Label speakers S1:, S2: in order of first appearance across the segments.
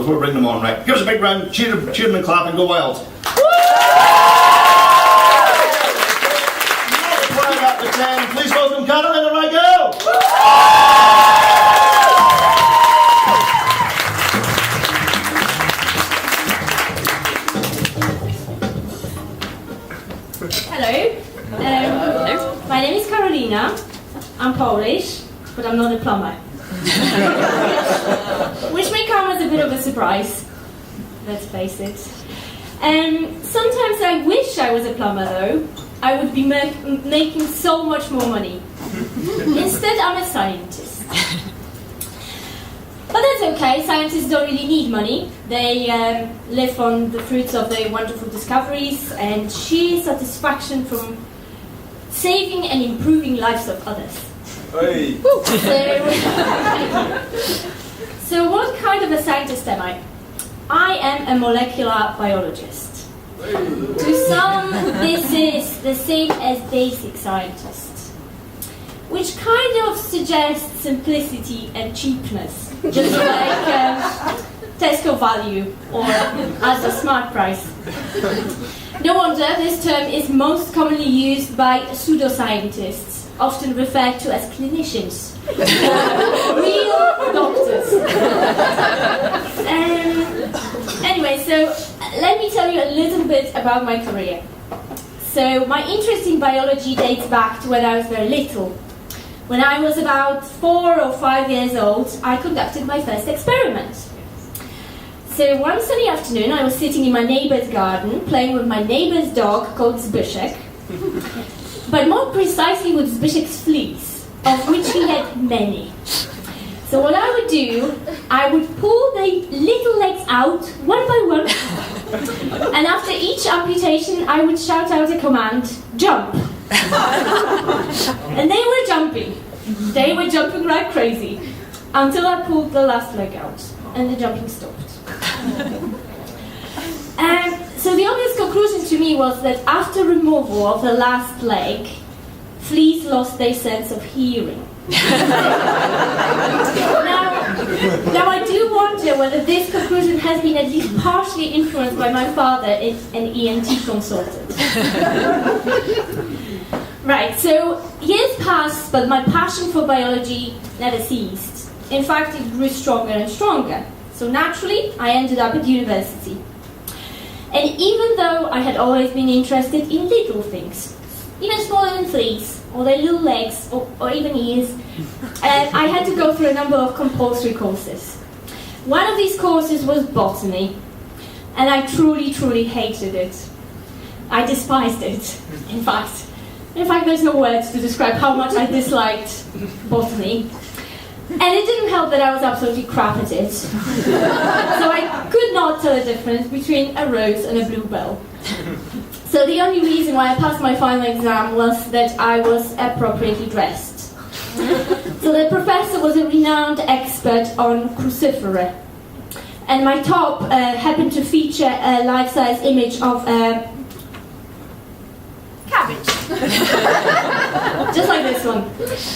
S1: before we bring them on, right? Give us a big round, cheer them and clap and go wild. Multiplying up to 10, please welcome Karolina and Rygiel.
S2: Hello. My name is Karolina. I'm Polish, but I'm not a plumber. Which may come as a bit of a surprise, let's face it. Sometimes I wish I was a plumber though. I would be making so much more money. Instead, I'm a scientist. But that's okay, scientists don't really need money. They live on the fruits of their wonderful discoveries and sheer satisfaction from saving and improving lives of others.
S1: Hey.
S2: So what kind of a scientist am I? I am a molecular biologist. To some, this is the same as basic scientist, which kind of suggests simplicity and cheapness, just like Tesco value or as a smart price. No wonder this term is most commonly used by pseudoscientists, often referred to as clinicians, real doctors. Anyway, so let me tell you a little bit about my career. So my interest in biology dates back to when I was very little. When I was about 4 or 5 years old, I conducted my first experiment. So one sunny afternoon, I was sitting in my neighbour's garden, playing with my neighbour's dog called Zbyszek, but more precisely with Zbyszek's fleas, of which he had many. So what I would do, I would pull the little legs out, one by one, and after each amputation, I would shout out a command, jump. And they were jumping. They were jumping like crazy, until I pulled the last leg out, and the jumping stopped. So the obvious conclusion to me was that after removal of the last leg, fleas lost their sense of hearing. Now I do wonder whether this conclusion has been at least partially influenced by my father, an ENT consultant. Right, so years passed, but my passion for biology never ceased. In fact, it grew stronger and stronger. So naturally, I ended up at university. And even though I had always been interested in little things, even smaller than fleas, or their little legs, or even ears, I had to go through a number of compulsory courses. One of these courses was botany, and I truly, truly hated it. I despised it, in fact. There's no words to describe how much I disliked botany. And it didn't help that I was absolutely crap at it. So I could not tell the difference between a rose and a bluebell. So the only reason why I passed my final exam was that I was appropriately dressed. So the professor was a renowned expert on crucifera. And my top happened to feature a life-size image of a cabbage. Just like this one.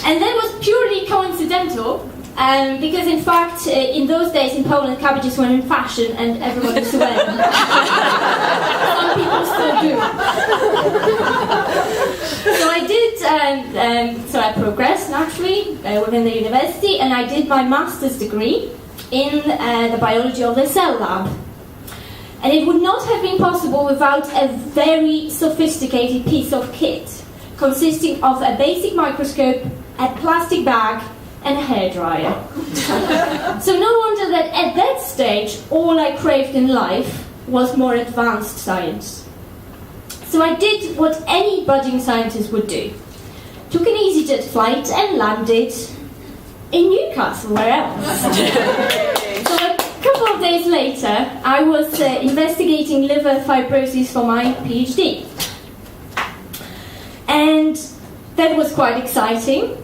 S2: And that was purely coincidental, because in fact, in those days in Poland, cabbages were in fashion and everyone used to wear them. Some people still do. So I did, so I progressed naturally within the university, and I did my master's degree in the biology of the cell lab. And it would not have been possible without a very sophisticated piece of kit, consisting of a basic microscope, a plastic bag, and a hairdryer. So no wonder that at that stage, all I craved in life was more advanced science. So I did what any budding scientist would do. Took an EasyJet flight and landed in Newcastle, where else? So a couple of days later, I was investigating liver fibrosis for my PhD. And that was quite exciting.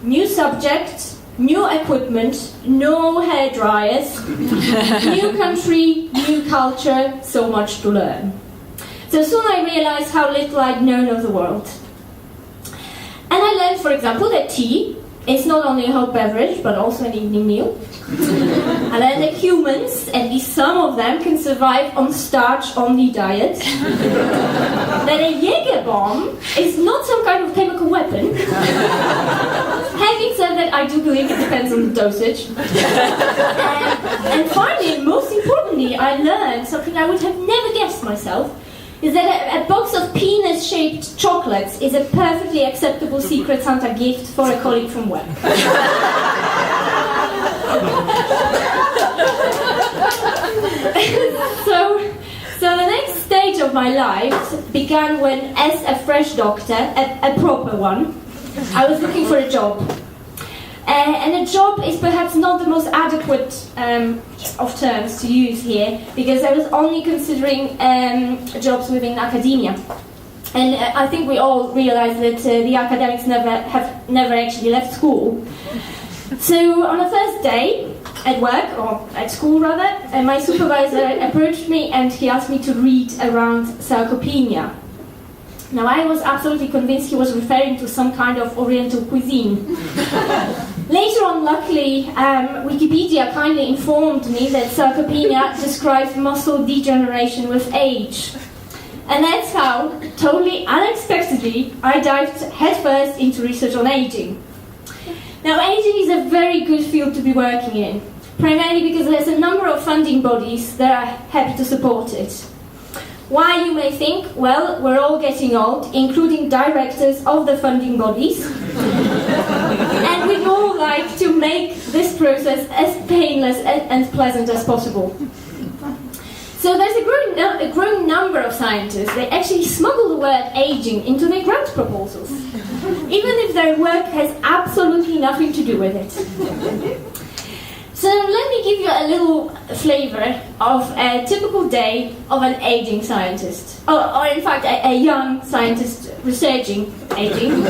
S2: New subject, new equipment, no hair dryers, new country, new culture, so much to learn. So soon I realized how little I'd known of the world. And I learned, for example, that tea It's not only a hot beverage, but also an evening meal. And then the humans, at least some of them, can survive on starch-only diet. Then a Jaeger bomb is not some kind of chemical weapon. Having said that, I do believe it depends on the dosage. And finally, and most importantly, I learned something I would have never guessed myself, is that a box of penis-shaped chocolates is a perfectly acceptable Secret Santa gift for a colleague from work. So the next stage of my life began when, as a fresh doctor, a proper one, I was looking for a job. And a job is perhaps not the most adequate of terms to use here, because I was only considering jobs within academia. And I think we all realize that the academics have never actually left school. So on the first day at work, or at school rather, my supervisor approached me and he asked me to read around sarcopenia. Now I was absolutely convinced he was referring to some kind of Oriental cuisine. Later on, luckily, Wikipedia kindly informed me that sarcopenia describes muscle degeneration with age. And that's how, totally unexpectedly, I dived headfirst into research on aging. Now, aging is a very good field to be working in, primarily because there's a number of funding bodies that are happy to support it. Why, you may think? Well, we're all getting old, including directors of the funding bodies. And we'd all like to make this process as painless and pleasant as possible. So there's a growing number of scientists that actually smuggle the word aging into their grant proposals, even if their work has absolutely nothing to do with it. So let me give you a little flavor of a typical day of an aging scientist, or in fact a young scientist researching aging.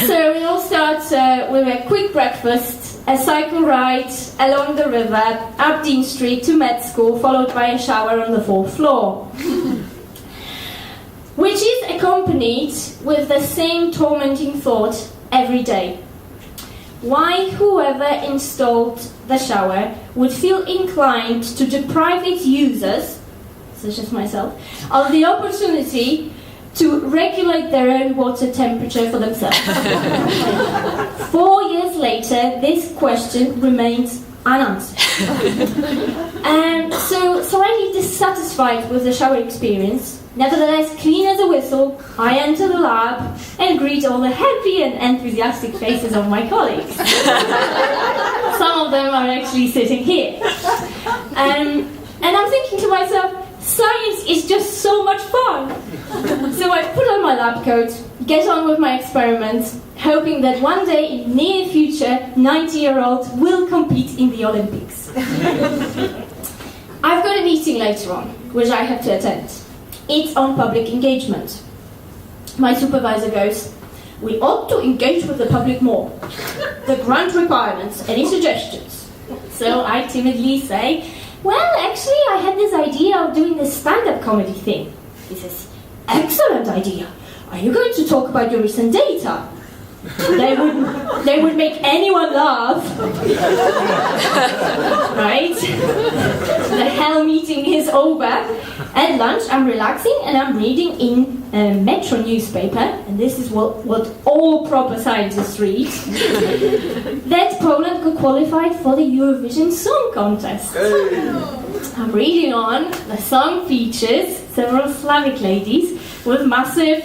S2: So it all starts with a quick breakfast, a cycle ride along the river, up Dean Street to med school, followed by a shower on the 4th floor. Which is accompanied with the same tormenting thought every day. Why whoever installed the shower would feel inclined to deprive its users, such as myself, of the opportunity to regulate their own water temperature for themselves. 4 years later, this question remains unanswered. So slightly dissatisfied with the shower experience, nevertheless clean as a whistle, I enter the lab and greet all the happy and enthusiastic faces of my colleagues. Some of them are actually sitting here. And I'm thinking to myself, science is just so much fun. So I put on my lab coat, get on with my experiments, hoping that one day in near future, 90-year-olds will compete in the Olympics. I've got a meeting later on, which I have to attend. It's on public engagement. My supervisor goes, "We ought to engage with the public more. The grant requirements, any suggestions?" So I timidly say, "Well, actually, I had this idea of doing this stand-up comedy thing." He says, "Excellent idea. Are you going to talk about your recent data?" They would make anyone laugh. Right? The hell meeting is over. At lunch, I'm relaxing and I'm reading in a Metro newspaper, and this is what all proper scientists read, that Poland got qualified for the Eurovision Song Contest. I'm reading on. The song features several Slavic ladies with massive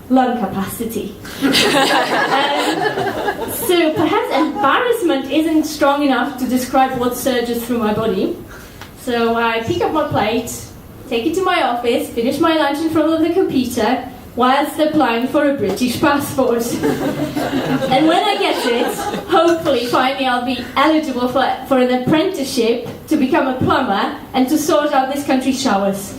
S2: lung capacity. So perhaps embarrassment isn't strong enough to describe what surges through my body. So I pick up my plate, take it to my office, finish my lunch in front of the computer, whilst applying for a British passport. And when I get it, hopefully, finally I'll be eligible for an apprenticeship to become a plumber and to sort out this country's showers.